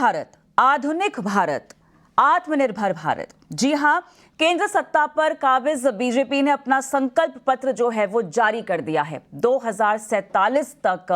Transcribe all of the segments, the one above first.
भारत, आधुनिक भारत, आत्मनिर्भर भारत। जी हां, केंद्र सत्ता पर काबिज बीजेपी ने अपना संकल्प पत्र जो है वो जारी कर दिया है। 2047 तक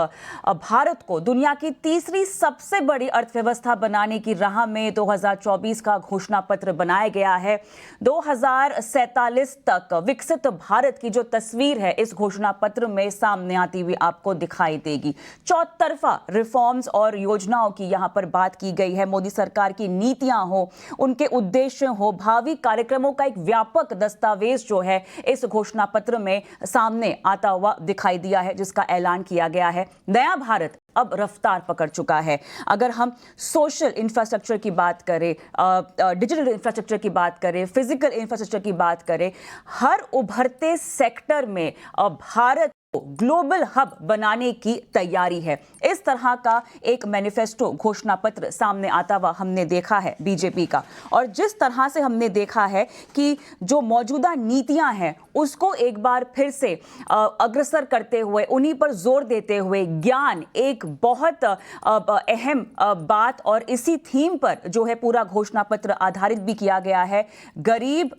भारत को दुनिया की तीसरी सबसे बड़ी अर्थव्यवस्था बनाने की राह में 2024 का घोषणा पत्र बनाया गया है। 2047 तक विकसित भारत की जो तस्वीर है इस घोषणा पत्र में सामने आती हुई आपको दिखाई देगी। चौतरफा रिफॉर्म्स और योजनाओं की यहाँ पर बात की गई है। मोदी सरकार की नीतियां हो, उनके उद्देश्य हो, भावी कार्यक्रमों का एक व्यापक दस्तावेज जो है इस घोषणा पत्र में सामने आता हुआ दिखाई दिया है, जिसका ऐलान किया गया है। नया भारत अब रफ्तार पकड़ चुका है। अगर हम सोशल इंफ्रास्ट्रक्चर की बात करें, डिजिटल इंफ्रास्ट्रक्चर की बात करें, फिजिकल इंफ्रास्ट्रक्चर की बात करें, हर उभरते सेक्टर में भारत ग्लोबल हब बनाने की तैयारी है। इस तरह का एक मैनिफेस्टो घोषणा पत्र सामने आता हुआ हमने देखा है बीजेपी का। और जिस तरह से हमने देखा है कि जो मौजूदा नीतियां हैं उसको एक बार फिर से अग्रसर करते हुए, उन्हीं पर जोर देते हुए, ज्ञान एक बहुत अहम बात और इसी थीम पर जो है पूरा घोषणा पत्र आधारित भी किया गया है। गरीब,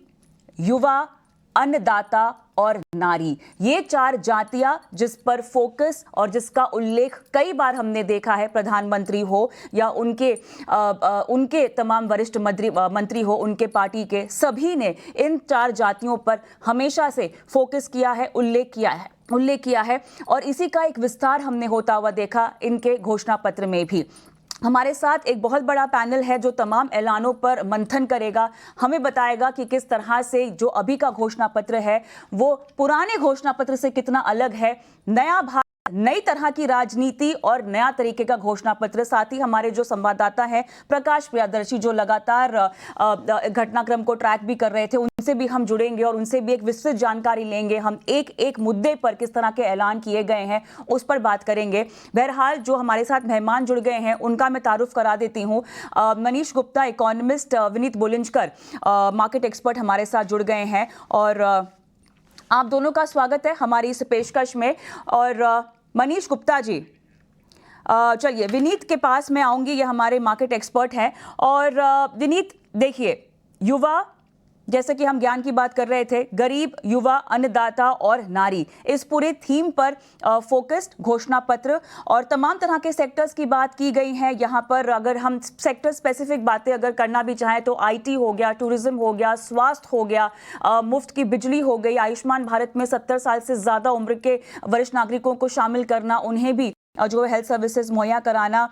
युवा, अन्नदाता और नारी, ये चार जातियां जिस पर फोकस और जिसका उल्लेख कई बार हमने देखा है, प्रधानमंत्री हो या उनके तमाम वरिष्ठ मंत्री हो, उनके पार्टी के सभी ने इन चार जातियों पर हमेशा से फोकस किया है, उल्लेख किया है और इसी का एक विस्तार हमने होता हुआ देखा इनके घोषणा पत्र में भी। हमारे साथ एक बहुत बड़ा पैनल है जो तमाम ऐलानों पर मंथन करेगा, हमें बताएगा कि किस तरह से जो अभी का घोषणा पत्र है वो पुराने घोषणा पत्र से कितना अलग है। नया भारत, नई तरह की राजनीति और नया तरीके का घोषणा पत्र। साथ ही हमारे जो संवाददाता हैं प्रकाश प्रियदर्शी, जो लगातार घटनाक्रम को ट्रैक भी कर रहे थे, उनसे भी हम जुड़ेंगे और उनसे भी एक विस्तृत जानकारी लेंगे। हम एक एक मुद्दे पर किस तरह के ऐलान किए गए हैं उस पर बात करेंगे। बहरहाल जो हमारे साथ मेहमान जुड़ गए हैं उनका मैं तारुफ करा देती हूँ। Manish Gupta economist, Vineet Bulinjkar market expert हमारे साथ जुड़ गए हैं और आप दोनों का स्वागत है हमारी इस पेशकश में। और मनीष गुप्ता जी, चलिए विनीत के पास मैं आऊंगी, ये हमारे मार्केट एक्सपर्ट हैं। और विनीत देखिए, युवा, जैसे कि हम ज्ञान की बात कर रहे थे, गरीब, युवा, अन्नदाता और नारी, इस पूरे थीम पर फोकस्ड घोषणा पत्र और तमाम तरह के सेक्टर्स की बात की गई है। यहाँ पर अगर हम सेक्टर स्पेसिफिक बातें अगर करना भी चाहें तो आईटी हो गया, टूरिज्म हो गया, स्वास्थ्य हो गया, मुफ्त की बिजली हो गई, आयुष्मान भारत में 70 साल से ज़्यादा उम्र के वरिष्ठ नागरिकों को शामिल करना, उन्हें भी जो हेल्थ सर्विसेज मुहैया कराना,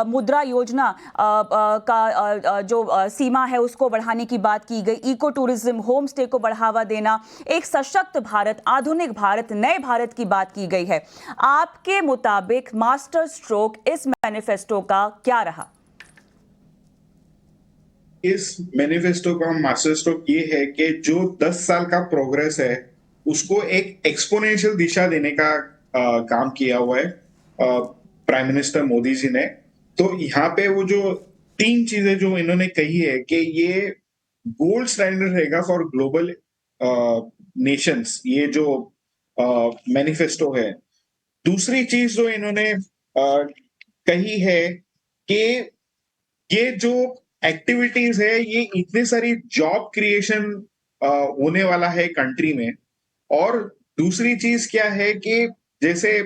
मुद्रा योजना का जो सीमा है उसको बढ़ाने की बात की गई, इको टूरिज्म, होम स्टे को बढ़ावा देना, एक सशक्त भारत, आधुनिक भारत, नए भारत की बात की गई है। आपके मुताबिक मास्टर स्ट्रोक इस मैनिफेस्टो का क्या रहा? इस मैनिफेस्टो का मास्टर स्ट्रोक ये है कि जो 10 साल का प्रोग्रेस है उसको एक एक्सपोनेंशियल दिशा देने का काम किया हुआ है प्राइम मिनिस्टर मोदी जी ने। तो यहाँ पे वो जो 3 चीजें जो इन्होंने कही है कि ये गोल्ड स्टैंडर्ड रहेगा फॉर ग्लोबल नेशंस, ये जो मैनिफेस्टो है। दूसरी चीज जो इन्होंने कही है कि ये जो एक्टिविटीज है ये इतनी सारी जॉब क्रिएशन होने वाला है कंट्री में। और दूसरी चीज क्या है कि जैसे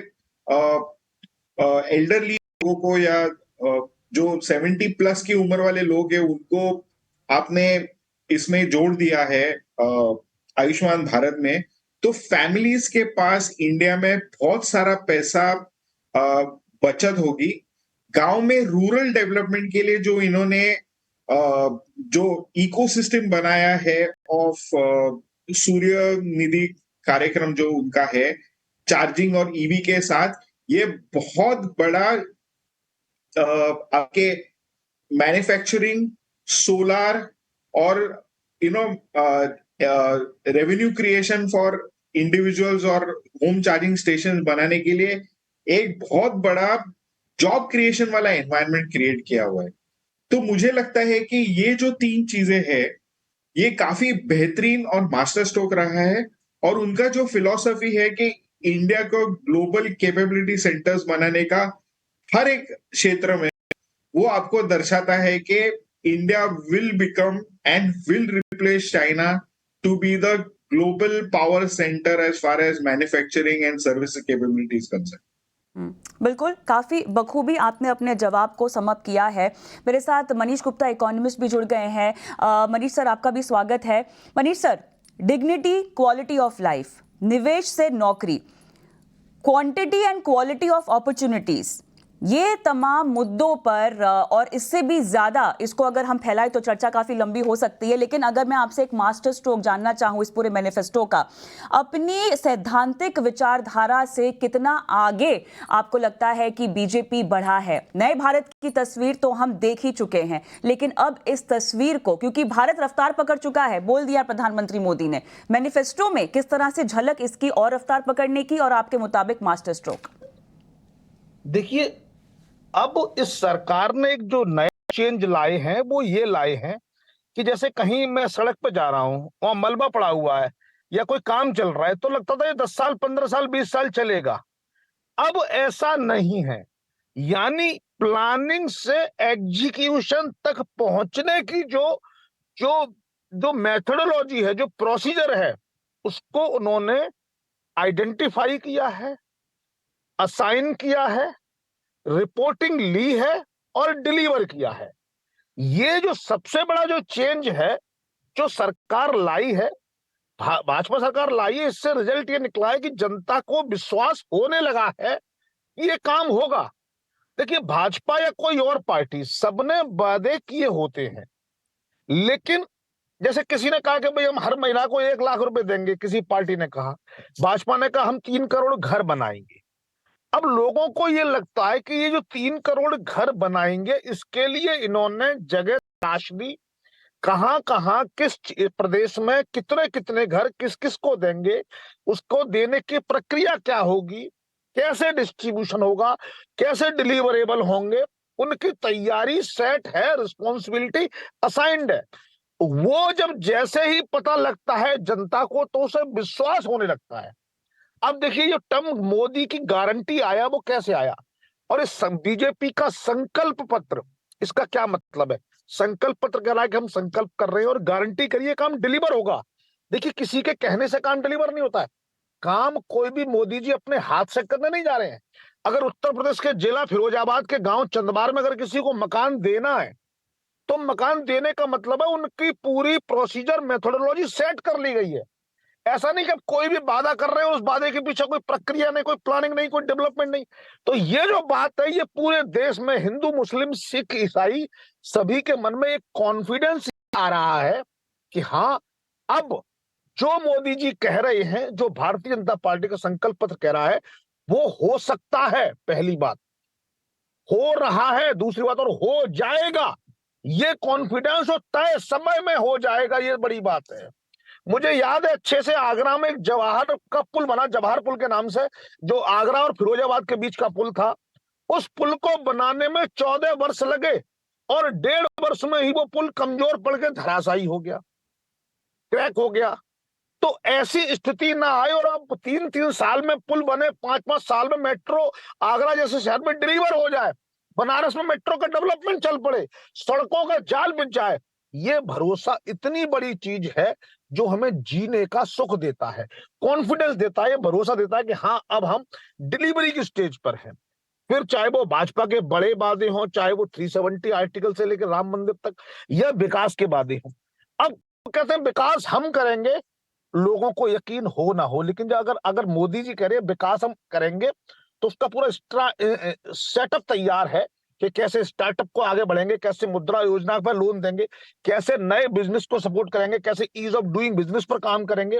एल्डरली लोगों को या जो 70 प्लस की उम्र वाले लोग हैं उनको आपने इसमें जोड़ दिया है आयुष्मान भारत में। तो फैमिलीज के पास इंडिया में बहुत सारा पैसा बचत होगी। गांव में रूरल डेवलपमेंट के लिए जो इन्होंने जो इकोसिस्टम बनाया है ऑफ सूर्य निधि कार्यक्रम जो उनका है, चार्जिंग और ईवी के साथ, ये बहुत बड़ा आपके मैन्युफैक्चरिंग, सोलार और रेवेन्यू क्रिएशन फॉर इंडिविजुअल्स और होम चार्जिंग स्टेशन बनाने के लिए एक बहुत बड़ा जॉब क्रिएशन वाला एनवायरनमेंट क्रिएट किया हुआ है। तो मुझे लगता है कि ये जो 3 चीजें हैं ये काफी बेहतरीन और मास्टर स्ट्रोक रहा है। और उनका जो फिलॉसफी है कि इंडिया को ग्लोबल कैपेबिलिटी सेंटर्स बनाने का हर एक क्षेत्र में वो आपको दर्शाता है कि India will become and will replace China to be the global power center as far as manufacturing and service capabilities concern. बिल्कुल, काफ़ी बखूबी आपने अपने जवाब को सम अप किया है। मेरे साथ मनीष गुप्ता इकोनॉमिस्ट भी जुड़ गए हैं। मनीष सर, आपका भी स्वागत है। Manish sir, dignity, quality of life, निवेश से नौकरी, quantity and quality of opportunities, ये तमाम मुद्दों पर और इससे भी ज़्यादा इसको अगर हम फैलाएं तो चर्चा काफ़ी लंबी हो सकती है। लेकिन अगर मैं आपसे एक मास्टर स्ट्रोक जानना चाहूँ इस पूरे मैनिफेस्टो का, अपनी सैद्धांतिक विचारधारा से कितना आगे आपको लगता है कि बीजेपी बढ़ा है? नए भारत की तस्वीर तो हम देख ही चुके हैं, लेकिन अब इस तस्वीर को, क्योंकि भारत रफ्तार पकड़ चुका है, बोल दिया प्रधानमंत्री मोदी ने, मैनिफेस्टो में किस तरह से झलक इसकी और रफ्तार पकड़ने की, और आपके मुताबिक मास्टर स्ट्रोक? देखिए, अब इस सरकार ने एक जो नए चेंज लाए हैं वो ये लाए हैं कि जैसे कहीं मैं सड़क पे जा रहा हूं, वहां मलबा पड़ा हुआ है या कोई काम चल रहा है, तो लगता था ये 10 साल 15 साल 20 साल चलेगा। अब ऐसा नहीं है। यानी प्लानिंग से एग्जीक्यूशन तक पहुंचने की जो जो जो मेथोडोलॉजी है, जो प्रोसीजर है, उसको उन्होंने आइडेंटिफाई किया है, असाइन किया है, रिपोर्टिंग ली है और डिलीवर किया है। ये जो सबसे बड़ा जो चेंज है जो सरकार लाई है, भाजपा सरकार लाई है, इससे रिजल्ट ये निकला है कि जनता को विश्वास होने लगा है कि ये काम होगा। देखिए, भाजपा या कोई और पार्टी, सबने वादे किए होते हैं, लेकिन जैसे किसी ने कहा कि भाई हम हर महीना को 1 लाख रुपए देंगे, किसी पार्टी ने कहा, भाजपा ने कहा हम 3 करोड़ घर बनाएंगे। अब लोगों को ये लगता है कि ये जो 3 करोड़ घर बनाएंगे, इसके लिए इन्होंने जगह तलाश ली, कहां कहां किस प्रदेश में कितने कितने घर किस किस को देंगे, उसको देने की प्रक्रिया क्या होगी, कैसे डिस्ट्रीब्यूशन होगा, कैसे डिलीवरेबल होंगे, उनकी तैयारी सेट है, रिस्पॉन्सिबिलिटी असाइंड है। वो जब जैसे ही पता लगता है जनता को, तो उसे विश्वास होने लगता है। अब देखिए, ये टर्म मोदी की गारंटी आया, वो कैसे आया, और इस बीजेपी का संकल्प पत्र, इसका क्या मतलब है? संकल्प पत्र कह रहा है कि हम संकल्प कर रहे हैं और गारंटी करिए काम डिलीवर होगा। देखिए, किसी के कहने से काम डिलीवर नहीं होता है। काम कोई भी मोदी जी अपने हाथ से करने नहीं जा रहे हैं। अगर उत्तर प्रदेश के जिला फिरोजाबाद के गांव चंदबार में अगर किसी को मकान देना है, तो मकान देने का मतलब है उनकी पूरी प्रोसीजर मेथोडोलॉजी सेट कर ली गई है। ऐसा नहीं कि कोई भी वादा कर रहे हो, उस वादे के पीछे कोई प्रक्रिया नहीं, कोई प्लानिंग नहीं, कोई डेवलपमेंट नहीं। तो ये जो बात है, ये पूरे देश में हिंदू मुस्लिम सिख ईसाई सभी के मन में एक कॉन्फिडेंस आ रहा है कि हाँ, अब जो मोदी जी कह रहे हैं, जो भारतीय जनता पार्टी का संकल्प पत्र कह रहा है, वो हो सकता है। पहली बात, हो रहा है। दूसरी बात, और हो जाएगा। ये कॉन्फिडेंस और तय समय में हो जाएगा, ये बड़ी बात है। मुझे याद है अच्छे से, आगरा में एक जवाहर का पुल बना, जवाहर पुल के नाम से, जो आगरा और फिरोजाबाद के बीच का पुल था। उस पुल को बनाने में 14 वर्ष लगे और 1.5 वर्ष में ही वो पुल कमजोर पड़ के धराशायी हो गया, क्रैक हो गया। तो ऐसी स्थिति ना आए और अब 3-3 साल में पुल बने, 5-5 साल में मेट्रो आगरा जैसे शहर में डिलीवर हो जाए, बनारस में मेट्रो का डेवलपमेंट चल पड़े, सड़कों का जाल बिछ जाए। ये भरोसा इतनी बड़ी चीज है जो हमें जीने का सुख देता है, कॉन्फिडेंस देता है, भरोसा देता है कि हाँ, अब हम डिलीवरी की स्टेज पर हैं। फिर चाहे वो भाजपा के बड़े वादे हों, चाहे वो 370 आर्टिकल से लेकर राम मंदिर तक, या विकास के वादे हों। अब कहते हैं विकास हम करेंगे, लोगों को यकीन हो ना हो, लेकिन जो अगर अगर मोदी जी कह रहे हैं विकास हम करेंगे, तो उसका पूरा सेटअप तैयार है कि कैसे स्टार्टअप को आगे बढ़ेंगे, कैसे मुद्रा योजना पर लोन देंगे, कैसे नए बिजनेस को सपोर्ट करेंगे, कैसे ईज ऑफ डूइंग बिजनेस पर काम करेंगे,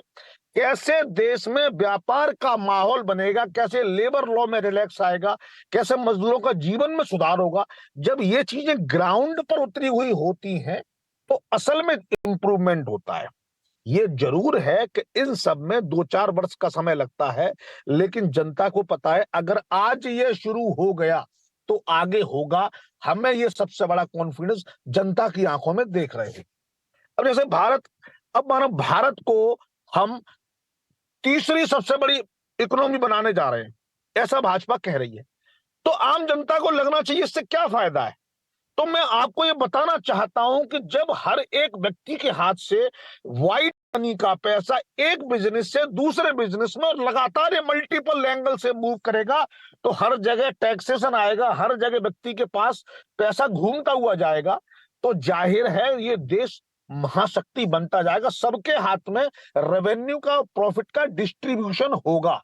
कैसे देश में व्यापार का माहौल बनेगा, कैसे लेबर लॉ में रिलैक्स आएगा, कैसे मजदूरों का जीवन में सुधार होगा। जब ये चीजें ग्राउंड पर उतरी हुई होती हैं, तो असल में इंप्रूवमेंट होता है। ये जरूर है कि इन सब में 2-4 वर्ष का समय लगता है, लेकिन जनता को पता है अगर आज ये शुरू हो गया तो आगे होगा। हमें ये सबसे बड़ा कॉन्फिडेंस जनता की आंखों में देख रहे हैं। अब जैसे भारत, अब मानो भारत को हम तीसरी सबसे बड़ी इकोनॉमी बनाने जा रहे हैं, ऐसा भाजपा कह रही है। तो आम जनता को लगना चाहिए इससे क्या फायदा है। तो मैं आपको ये बताना चाहता हूं कि जब हर एक व्यक्ति के हाथ से व्हाइट मनी का पैसा एक बिजनेस से दूसरे बिजनेस में और लगातार ये मल्टीपल एंगल से मूव करेगा, तो हर जगह टैक्सेशन आएगा, हर जगह व्यक्ति के पास पैसा घूमता हुआ जाएगा, तो जाहिर है ये देश महाशक्ति बनता जाएगा। सबके हाथ में रेवेन्यू का, प्रॉफिट का डिस्ट्रीब्यूशन होगा।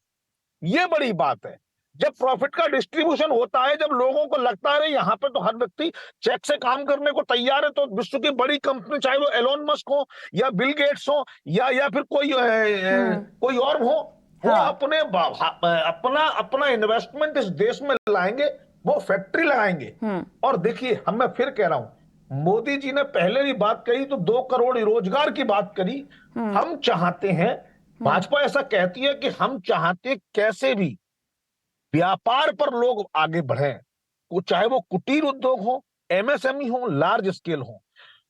ये बड़ी बात है। जब प्रॉफिट का डिस्ट्रीब्यूशन होता है, जब लोगों को लगता है यहाँ पे तो हर व्यक्ति चेक से काम करने को तैयार है, तो विश्व की बड़ी कंपनी, चाहे वो एलोन मस्क हो या बिल गेट्स हो या फिर कोई और हो, वो हाँ। अपना अपना इन्वेस्टमेंट इस देश में लाएंगे, वो फैक्ट्री लगाएंगे। और देखिए, मैं फिर कह रहा हूं, मोदी जी ने पहले भी बात कही तो 2 करोड़ रोजगार की बात करी। हम चाहते हैं, भाजपा ऐसा कहती है कि हम चाहते कैसे भी व्यापार पर लोग आगे बढ़े, वो चाहे वो कुटीर उद्योग हो, एमएसएमई हो, लार्ज स्केल हो।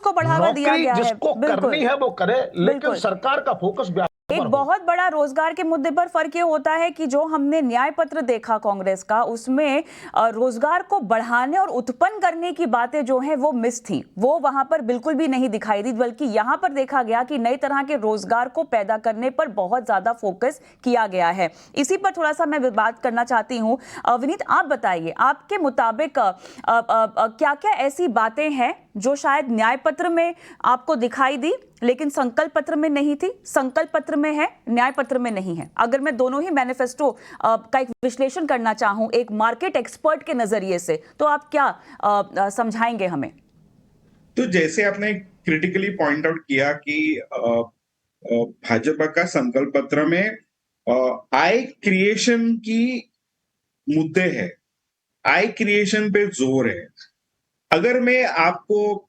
को बढ़ावा दिया नौकरी गया है, जिसको बिल्कुल करनी है वो करे, लेकिन बिल्कुल। सरकार का फोकस व्यापार एक पर हो। बहुत बड़ा रोजगार के मुद्दे पर फर्क ये होता है कि जो हमने न्याय पत्र देखा कांग्रेस का, उसमें रोजगार को बढ़ाने और उत्पन्न करने की बातें जो हैं वो मिस थी, वो वहां पर बिल्कुल भी नहीं दिखाई दी, बल्कि यहां पर देखा गया कि नई तरह के रोजगार को पैदा करने पर बहुत ज्यादा फोकस किया गया है। इसी पर थोड़ा सा मैं बात करना चाहती हूं। विनीत, आप बताइए, आपके मुताबिक क्या क्या ऐसी बातें हैं जो शायद न्याय पत्र में आपको दिखाई दी लेकिन संकल्प पत्र में नहीं थी, संकल्प पत्र में है, न्याय पत्र में नहीं है? अगर मैं दोनों ही मैनिफेस्टो का एक विश्लेषण करना चाहूं एक मार्केट एक्सपर्ट के नजरिए से, तो आप क्या समझाएंगे हमें? तो जैसे आपने क्रिटिकली पॉइंट आउट किया कि भाजपा का संकल्प पत्र में आय क्रिएशन की मुद्दे है, आय क्रिएशन पे जोर है। अगर मैं आपको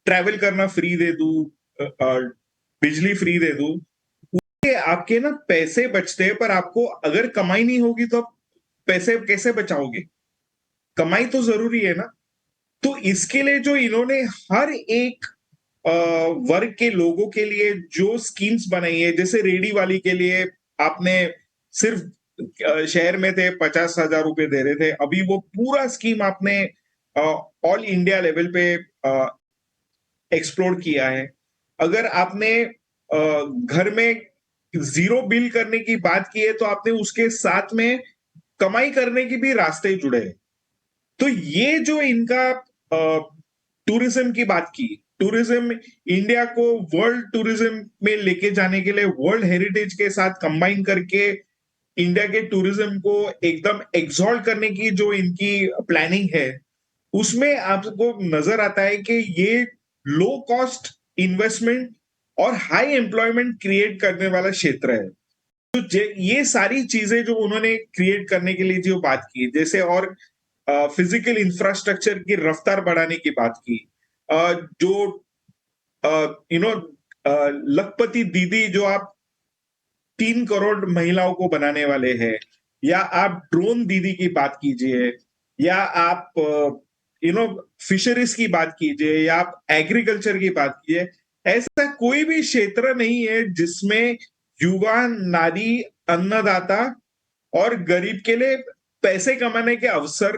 ट्रैवल करना फ्री दे दूं, बिजली फ्री दे दूं, उसके आपके ना पैसे बचते हैं, पर आपको अगर कमाई नहीं होगी तो आप पैसे कैसे बचाओगे? कमाई तो जरूरी है ना। तो इसके लिए जो इन्होंने हर एक वर्ग के लोगों के लिए जो स्कीम्स बनाई है, जैसे रेडी वाली के लिए आपने सिर्फ शहर में थे 50,000 रुपए दे रहे थे, अभी वो पूरा स्कीम आपने ऑल इंडिया लेवल पे एक्सप्लोर किया है। अगर आपने घर में जीरो बिल करने की बात की है, तो आपने उसके साथ में कमाई करने की भी रास्ते जुड़े हैं। तो ये जो इनका टूरिज्म की बात की, टूरिज्म इंडिया को वर्ल्ड टूरिज्म में लेके जाने के लिए वर्ल्ड हेरिटेज के साथ कंबाइन करके इंडिया के टूरिज्म को एकदम एक्सॉल्ट करने की जो इनकी प्लानिंग है, उसमें आपको नजर आता है कि ये लो कॉस्ट इन्वेस्टमेंट और हाई एम्प्लॉयमेंट क्रिएट करने वाला क्षेत्र है। तो ये सारी चीजें जो उन्होंने क्रिएट करने के लिए जो बात की, जैसे और फिजिकल इंफ्रास्ट्रक्चर की रफ्तार बढ़ाने की बात की, जो लखपति दीदी जो आप 3 करोड़ महिलाओं को बनाने वाले हैं, या आप ड्रोन दीदी की बात कीजिए, या आप फिशरीज की बात कीजिए, या आप एग्रीकल्चर की बात कीजिए, ऐसा कोई भी क्षेत्र नहीं है जिसमें युवा, नारी, अन्नदाता और गरीब के लिए पैसे कमाने के अवसर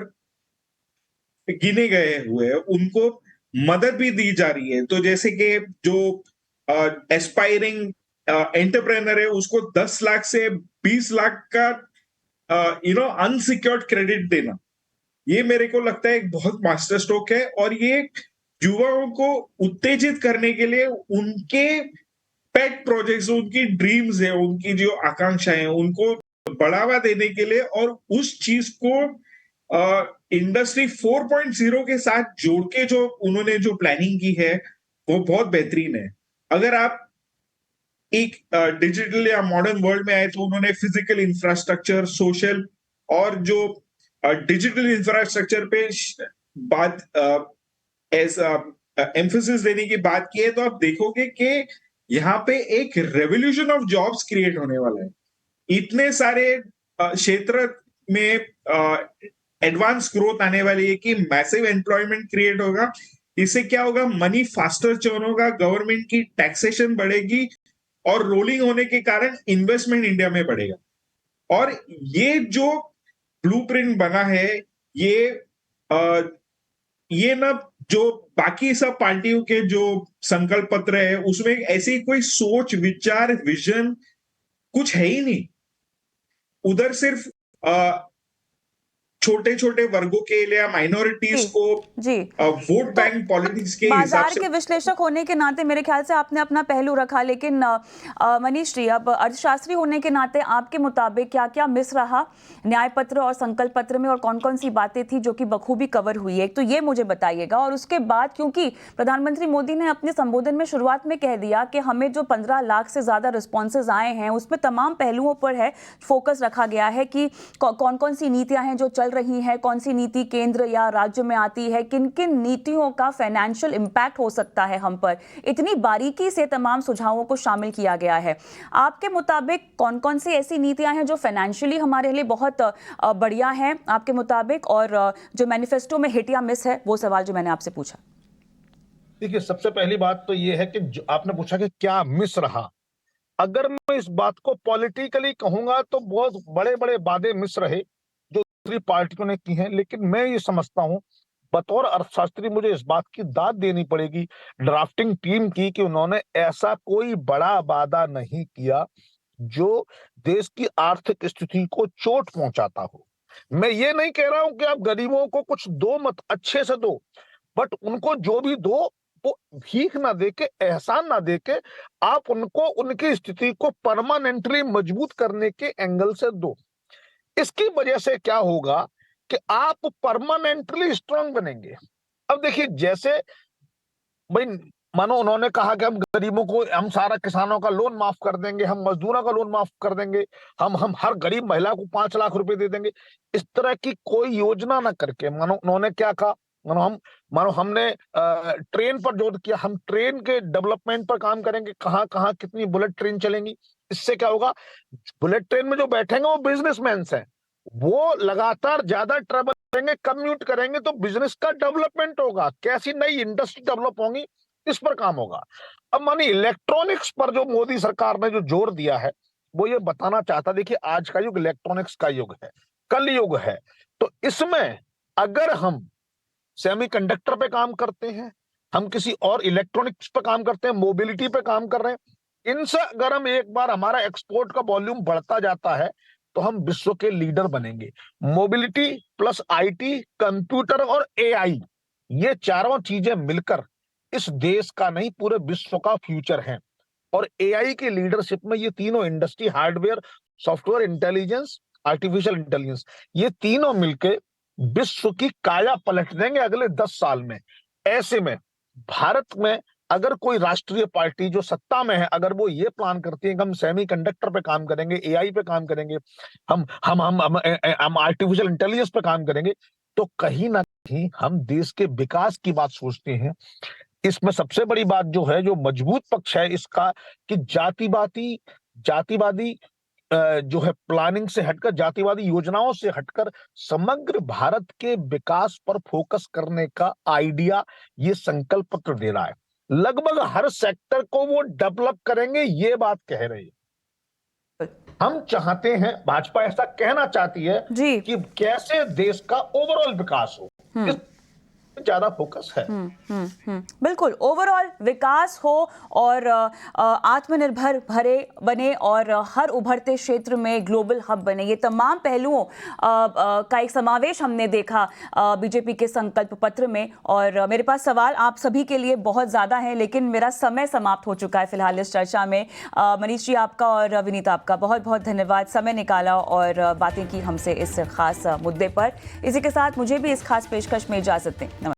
गिने गए हुए हैं, उनको मदद भी दी जा रही है। तो जैसे कि जो एस्पायरिंग एंटरप्रेनर है, उसको 10 लाख से 20 लाख का अनसिक्योर्ड क्रेडिट देना, ये मेरे को लगता है एक बहुत मास्टर स्ट्रोक है। और ये युवाओं को उत्तेजित करने के लिए उनके पेट प्रोजेक्ट्स, उनकी ड्रीम्स है, उनकी जो आकांक्षाएं हैं, उनको बढ़ावा देने के लिए, और उस चीज को इंडस्ट्री 4.0 के साथ जोड़ के जो उन्होंने जो प्लानिंग की है, वो बहुत बेहतरीन है। अगर आप एक डिजिटल या मॉडर्न वर्ल्ड में आए, तो उन्होंने फिजिकल इंफ्रास्ट्रक्चर, सोशल और जो डिजिटल इंफ्रास्ट्रक्चर पे बात एम्फोसिस देने की बात की है, तो आप देखोगे कि यहाँ पे एक रेवोल्यूशन ऑफ जॉब्स क्रिएट होने वाला है। इतने सारे क्षेत्र में एडवांस ग्रोथ आने वाली है कि मैसिव एम्प्लॉयमेंट क्रिएट होगा। इससे क्या होगा? मनी फास्टर चर्न होगा, गवर्नमेंट की टैक्सेशन बढ़ेगी, और रोलिंग होने के कारण इन्वेस्टमेंट इंडिया में बढ़ेगा। और ये जो ब्लूप्रिंट बना है, ये ये ना जो बाकी सब पार्टियों के जो संकल्प पत्र है उसमें ऐसी कोई सोच, विचार, विजन कुछ है ही नहीं। उधर सिर्फ छोटे छोटे वर्गों के लिए, माइनॉरिटीज को जी वोट बैंक पॉलिटिक्स के हिसाब बाजार से। के विश्लेषक होने के नाते मेरे ख्याल से आपने अपना पहलू रखा, लेकिन मनीष जी, अब अर्थशास्त्री होने के नाते आपके मुताबिक क्या क्या मिस रहा न्याय पत्र और संकल्प पत्र में, और कौन कौन सी बातें थी जो कि बखूबी कवर हुई है, एक तो ये मुझे बताइएगा। और उसके बाद, क्योंकि प्रधानमंत्री मोदी ने अपने संबोधन में शुरुआत में कह दिया कि हमें जो 15 लाख से ज्यादा रिस्पॉन्सेज आए हैं उसमें तमाम पहलुओं पर है फोकस रखा गया है कि कौन कौन सी नीतियां हैं जो चल रही है, कौन सी नीति केंद्र या राज्य में आती है, किन किन नीतियों का फाइनेंशियल इंपैक्ट हो सकता है हम पर। इतनी बारीकी से तमाम सुझावों को शामिल किया गया है। आपके मुताबिक कौन कौन सी ऐसी नीतियां हैं जो फाइनेंशियली हमारे लिए बहुत बढ़िया हैं आपके मुताबिक, और जो मैनिफेस्टो में हिट या मिस है, वो सवाल जो मैंने आपसे पूछा। देखिए, सबसे पहली बात तो ये है कि आपने पूछा कि क्या मिस रहा। अगर मैं इस बात को पॉलिटिकली कहूंगा तो बहुत बड़े बड़े वादे मिस रहे जो दूसरी पार्टियों ने की हैं, लेकिन मैं ये समझता हूं बतौर अर्थशास्त्री मुझे इस बात की दाद देनी पड़ेगी ड्राफ्टिंग टीम की कि उन्होंने ऐसा कोई बड़ा वादा नहीं किया जो देश की आर्थिक स्थिति को चोट पहुंचाता हो। मैं ये नहीं कह रहा हूं कि आप गरीबों को कुछ दो, मत अच्छे से दो, बट उनको जो भी दो वो भीख ना देके, एहसान ना देके, आप उनको उनकी स्थिति को परमानेंटली मजबूत करने के एंगल से दो। इसकी वजह से क्या होगा कि आप परमानेंटली स्ट्रांग बनेंगे। अब देखिए, जैसे भाई मानो उन्होंने कहा कि हम गरीबों को, हम सारा किसानों का लोन माफ कर देंगे, हम मजदूरों का लोन माफ कर देंगे, हम हर गरीब महिला को 5 लाख रुपए दे देंगे। इस तरह की कोई योजना ना करके मानो उन्होंने क्या कहा, मानो हमने ट्रेन पर जोर किया, हम ट्रेन के डेवलपमेंट पर काम करेंगे, कहां कहां कितनी बुलेट ट्रेन चलेंगी। इससे क्या होगा, बुलेट ट्रेन में जो बैठेंगे वो बिजनेसमैन हैं, वो लगातार ज्यादा ट्रेवल करेंगे, कम्यूट करेंगे, तो बिजनेस का डेवलपमेंट होगा, कैसी नई इंडस्ट्री डेवलप होंगी, इस पर काम होगा। अब मानिए इलेक्ट्रॉनिक्स पर जो मोदी सरकार ने जो जोर दिया है वो ये बताना चाहता, देखिए आज का युग इलेक्ट्रॉनिक्स का युग है, कल युग है, तो इसमें अगर हम सेमीकंडक्टर पे काम करते हैं, हम किसी और इलेक्ट्रॉनिक्स पे काम करते हैं, मोबिलिटी पे काम कर रहे हैं, इनसे अगर हम एक बार हमारा एक्सपोर्ट का वॉल्यूम बढ़ता जाता है तो हम विश्व के लीडर बनेंगे। मोबिलिटी प्लस आईटी, कंप्यूटर और एआई, ये चारों चीजें मिलकर इस देश का नहीं पूरे विश्व का फ्यूचर है। और एआई की लीडरशिप में ये तीनों industry, hardware, software, intelligence, artificial intelligence, ये तीनों मिलकर विश्व की काया पलट देंगे अगले 10 साल में। ऐसे में भारत में अगर कोई राष्ट्रीय पार्टी जो सत्ता में है, अगर वो ये प्लान करती है कि हम सेमीकंडक्टर पे काम करेंगे, एआई पे काम करेंगे, हम आर्टिफिशियल इंटेलिजेंस पे काम करेंगे, तो कहीं ना कहीं हम देश के विकास की बात सोचते हैं। इसमें सबसे बड़ी बात जो है, जो मजबूत पक्ष है इसका, कि जातिवादी जो है प्लानिंग से हटकर, जातिवादी योजनाओं से हटकर समग्र भारत के विकास पर फोकस करने का आइडिया ये संकल्प पत्र दे रहा है। लगभग हर सेक्टर को वो डेवलप करेंगे, ये बात कह रहे हैं। हम चाहते हैं, भाजपा ऐसा कहना चाहती है जी कि कैसे देश का ओवरऑल विकास हो, इस ज्यादा फोकस है। बिल्कुल, ओवरऑल विकास हो और आत्मनिर्भर बने और हर उभरते क्षेत्र में ग्लोबल हब बने। ये तमाम पहलुओं का एक समावेश हमने देखा बीजेपी के संकल्प पत्र में। और मेरे पास सवाल आप सभी के लिए बहुत ज़्यादा है, लेकिन मेरा समय समाप्त हो चुका है फिलहाल इस चर्चा में। मनीष जी आपका और विनीता आपका बहुत बहुत धन्यवाद, समय निकाला और बातें की हमसे इस खास मुद्दे पर। इसी के साथ मुझे भी इस खास पेशकश में इजाज़त दें।